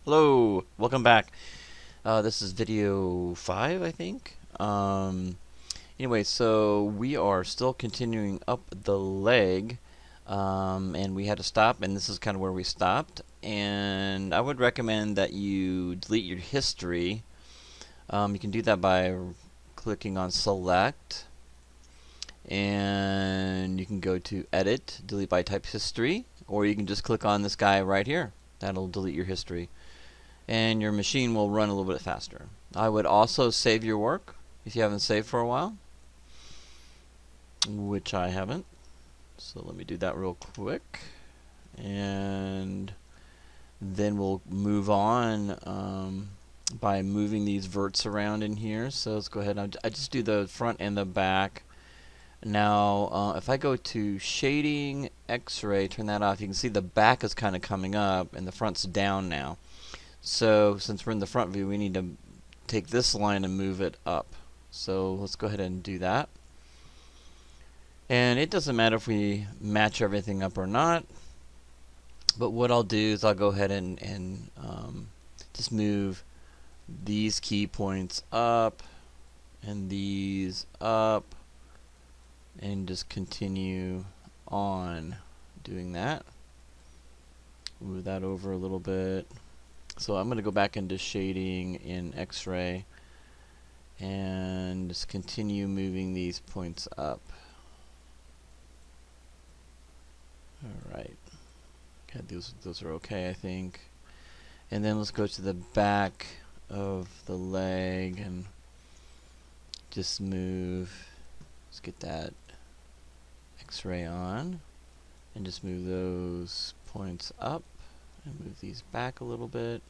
Hello, welcome back. This is video 5, I think. Anyway, so we are still continuing up the leg, and we had to stop, and this is kind of where we stopped. And I would recommend that you delete your history. You can do that by clicking on Select, and you can go to Edit, Delete by Type History, or you can just click on this guy right here. That'll delete your history, and your machine will run a little bit faster. I would also save your work if you haven't saved for a while, which I haven't. So let me do that real quick, and then we'll move on by moving these verts around in here. So let's go ahead. I just do the front and the back. Now, if I go to Shading, X-Ray, turn that off, you can see the back is kind of coming up and the front's down now. So since we're in the front view, we need to take this line and move it up. So let's go ahead and do that. And it doesn't matter if we match everything up or not, but what I'll do is I'll go ahead and just move these key points up and these up, and just continue on doing that. Move that over a little bit. So I'm going to go back into shading in X-ray and just continue moving these points up. Alright. Okay, those are okay, I think. And then let's go to the back of the leg and just move. Let's get that X-ray on and just move those points up and move these back a little bit.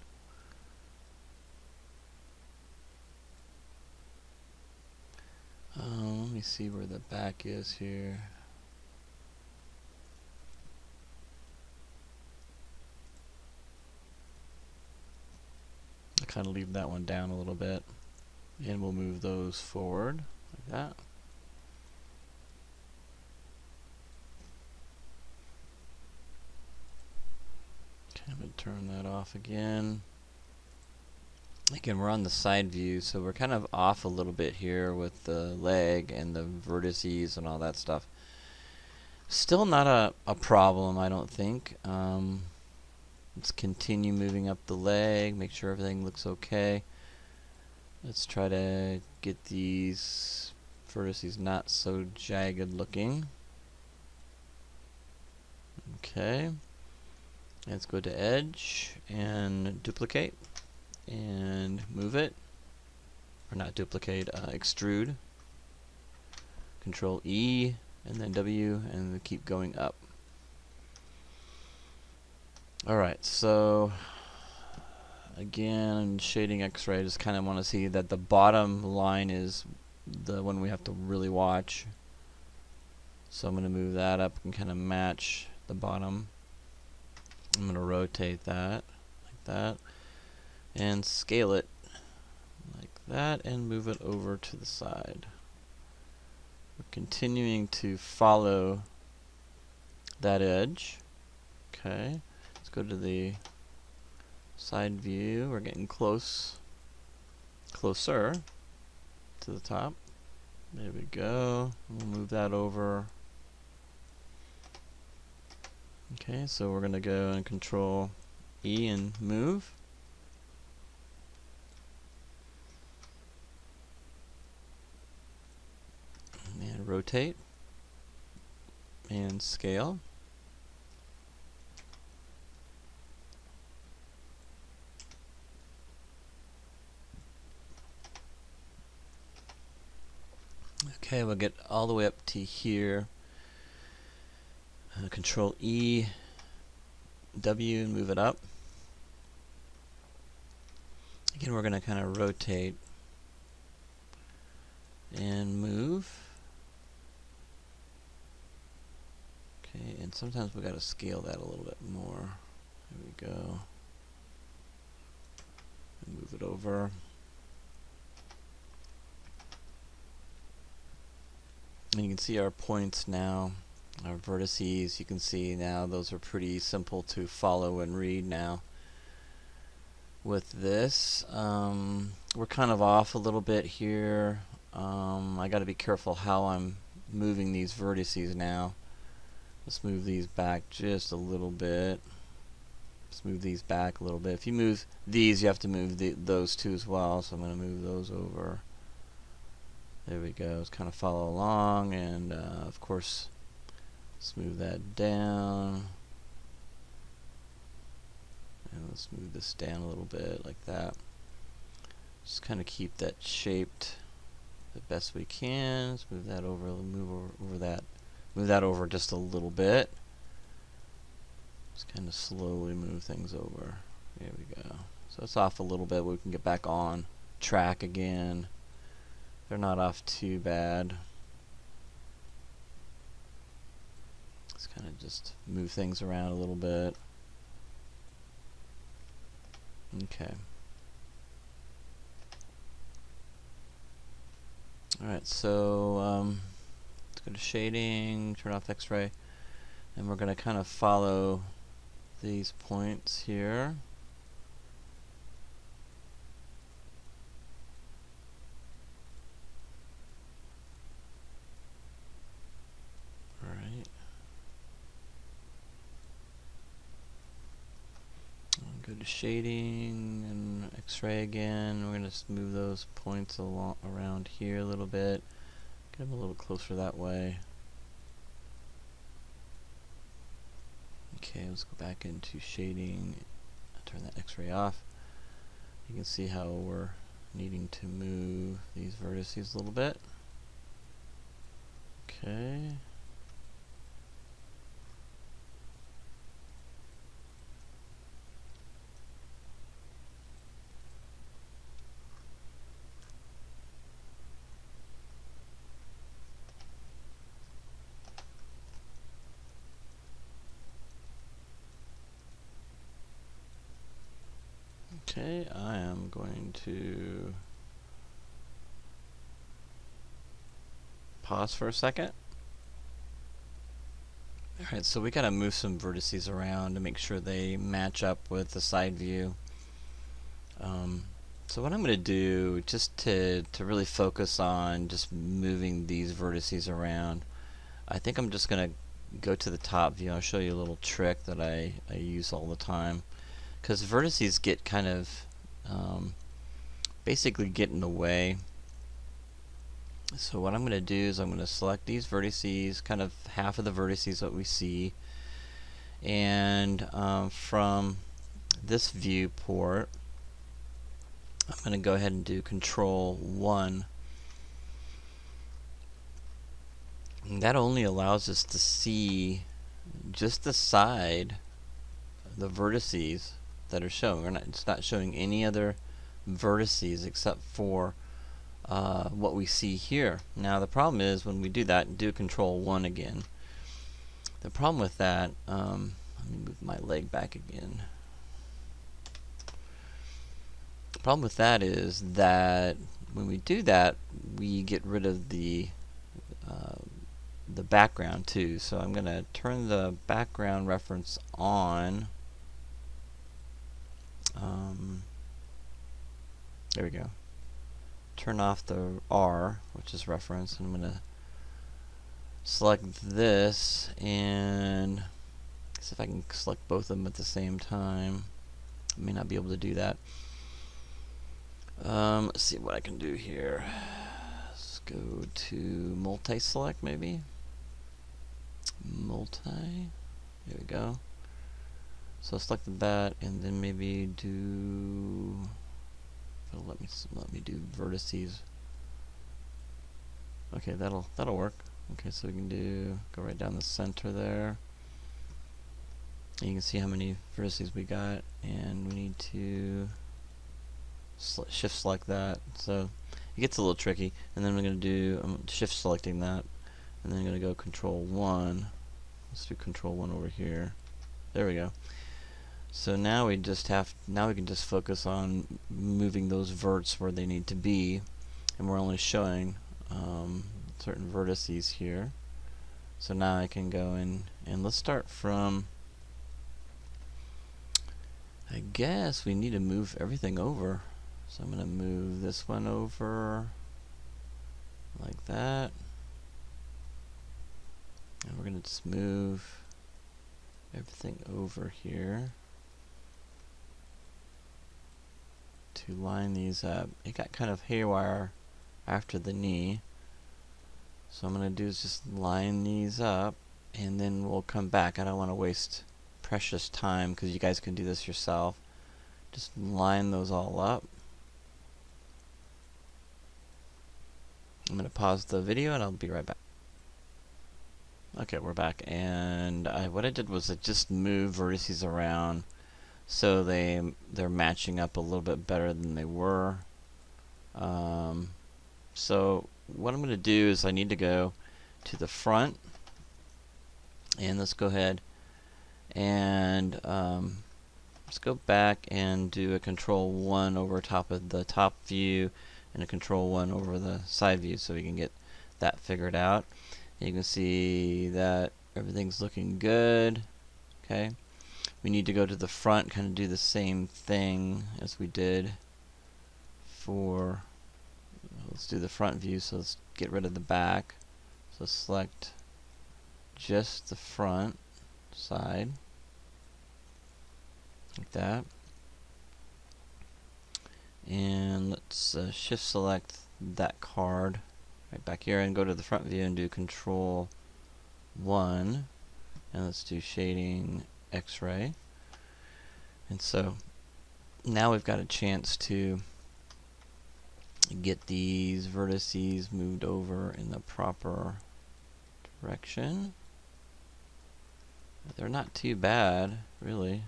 Let me see where the back is here. I kind of leave that one down a little bit, and we'll move those forward like that. Okay, I'm going to turn that off again. Again, we're on the side view, so we're kind of off a little bit here with the leg and the vertices and all that stuff. Still not a problem, I don't think. Let's continue moving up the leg, make sure everything looks okay. Let's try to get these vertices not so jagged looking. Okay. Let's go to Edge and duplicate and move it. Or not duplicate, extrude. Control E and then W, and keep going up. Alright, so again, shading X-ray, I just kind of want to see that the bottom line is the one we have to really watch. So I'm going to move that up and kind of match the bottom. I'm going to rotate that like that and scale it like that and move it over to the side. We're continuing to follow that edge. Okay. Go to the side view. We're getting closer to the top. There we go. We'll move that over. Okay, so we're going to go and Control E and move. And rotate. And scale. Okay, we'll get all the way up to here. Control E, W, and move it up. Again, we're going to kind of rotate and move. Okay, and sometimes we got to scale that a little bit more. There we go. And move it over. And you can see our points now, our vertices. You can see now those are pretty simple to follow and read now. with this. We're kind of off a little bit here. I got to be careful how I'm moving these vertices now. Let's move these back just a little bit. Let's move these back a little bit. If you move these, you have to move those two as well. So I'm going to move those over. There we go. Let's kind of follow along, and of course, let's move that down. And let's move this down a little bit like that. Just kind of keep that shaped the best we can. Let's move that over. Move that over just a little bit. Just kind of slowly move things over. There we go. So it's off a little bit. We can get back on track again. They're not off too bad. Let's kind of just move things around a little bit. Okay. Alright, so let's go to shading, turn off X-ray, and we're going to kind of follow these points here. Alright. Go to shading and X-ray again. We're going to move those points along around here a little bit. Get them a little closer that way. Okay, let's go back into shading. Turn that X-ray off. You can see how we're needing to move these vertices a little bit. Okay. Okay, I am going to pause for a second. Alright, so we gotta move some vertices around to make sure they match up with the side view. So what I'm going to do, just to really focus on just moving these vertices around, I think I'm just going to go to the top view. I'll show you a little trick that I use all the time. Because vertices get kind of basically get in the way. So what I'm going to do is I'm going to select these vertices, kind of half of the vertices that we see, and from this viewport I'm going to go ahead and do Control 1. And that only allows us to see just the side, the vertices that are shown. It's not showing any other vertices except for what we see here. Now the problem is when we do that and do Control 1 again, the problem with that, let me move my leg back again. The problem with that is that when we do that, we get rid of the background too. So I'm going to turn the background reference on. There we go. Turn off the R, which is reference, and I'm going to select this and see if I can select both of them at the same time. I may not be able to do that. Let's see what I can do here. Let's go to multi-select maybe. Multi. There we go. So select that, and then maybe do. It'll let me do vertices. Okay, that'll work. Okay, so we can go right down the center there. And you can see how many vertices we got, and we need to shift select that. So it gets a little tricky, and then we're going to do shift selecting that, and then I'm going to go Control 1. Let's do Control 1 over here. There we go. So now we can just focus on moving those verts where they need to be, and we're only showing certain vertices here. So now I can go in and let's start from I guess we need to move everything over. So I'm going to move this one over like that. And we're going to just move everything over here to line these up. It got kind of haywire after the knee. So I'm going to do is just line these up, and then we'll come back. I don't want to waste precious time because you guys can do this yourself. Just line those all up. I'm going to pause the video and I'll be right back. Okay, we're back, and what I did was I just moved vertices around so they're matching up a little bit better than they were. So what I'm going to do is I need to go to the front, and let's go ahead and let's go back and do a control 1 over top of the top view and a control 1 over the side view so we can get that figured out. And you can see that everything's looking good. Okay, we need to go to the front, kind of do the same thing as we did for, let's do the front view, so let's get rid of the back. So select just the front side, like that. And let's shift select that card right back here and go to the front view and do control 1. And let's do shading X-ray. And so now we've got a chance to get these vertices moved over in the proper direction. They're not too bad, really.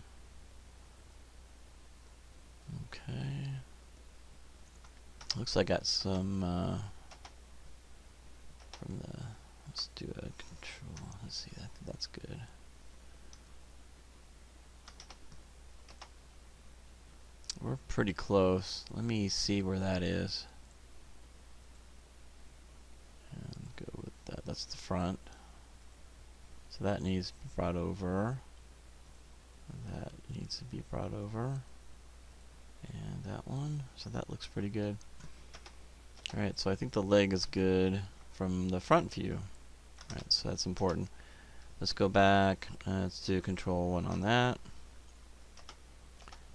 Okay. Looks like I got some from the, let's do a control, let's see, that's good. We're pretty close. Let me see where that is. And go with that. That's the front. So that needs to be brought over. That needs to be brought over. And that one. So that looks pretty good. Alright, so I think the leg is good from the front view. Alright, so that's important. Let's go back. Let's do control 1 on that.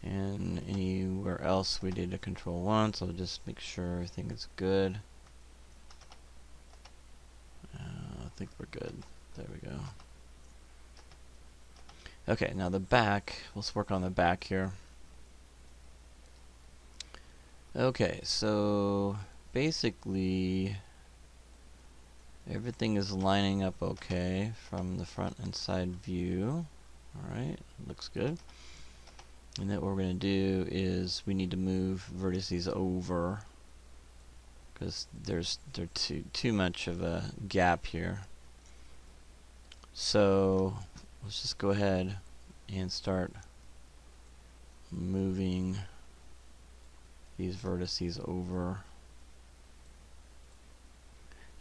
And anywhere else we did a control 1, so just make sure everything is good. I think we're good. There we go. Okay, now the back, let's work on the back here. Okay, so basically everything is lining up okay from the front and side view. Alright, looks good. And then what we're going to do is we need to move vertices over because there's too much of a gap here. So let's just go ahead and start moving these vertices over.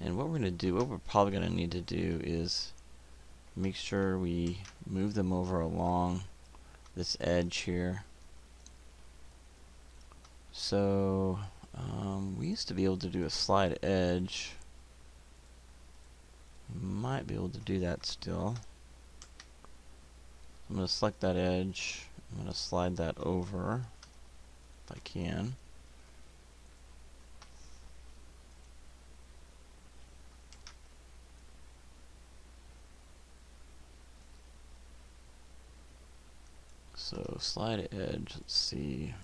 And what we're going to do, what we're probably going to need to do is make sure we move them over along this edge here. So we used to be able to do a slide edge. Might be able to do that still. I'm going to select that edge. I'm going to slide that over if I can. So slide edge, let's see.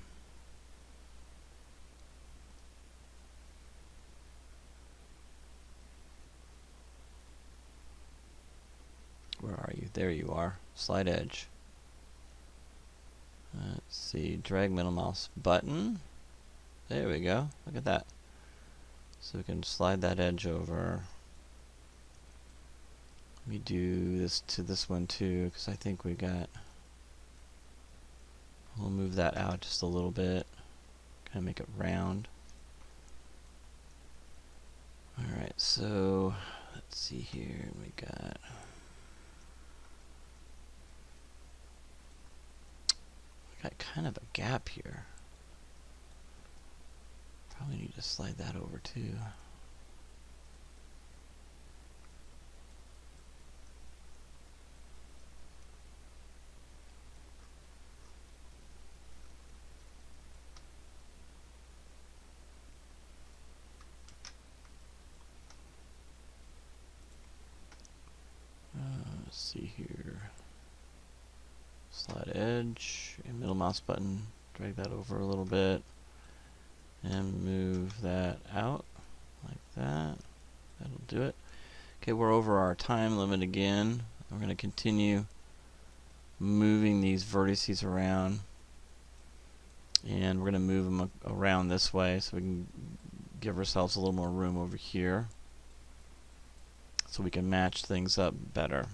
Where are you? There you are. Slide edge. Let's see. Drag middle mouse button. There we go. Look at that. So we can slide that edge over. Let me do this to this one too, because I think we got. We'll move that out just a little bit. Kind of make it round. Alright, so let's see here. We got got kind of a gap here. Probably need to slide that over too. Let's see here. Slide edge, and middle mouse button, drag that over a little bit, and move that out like that. That'll do it. Okay, we're over our time limit again. We're going to continue moving these vertices around, and we're going to move them around this way so we can give ourselves a little more room over here so we can match things up better.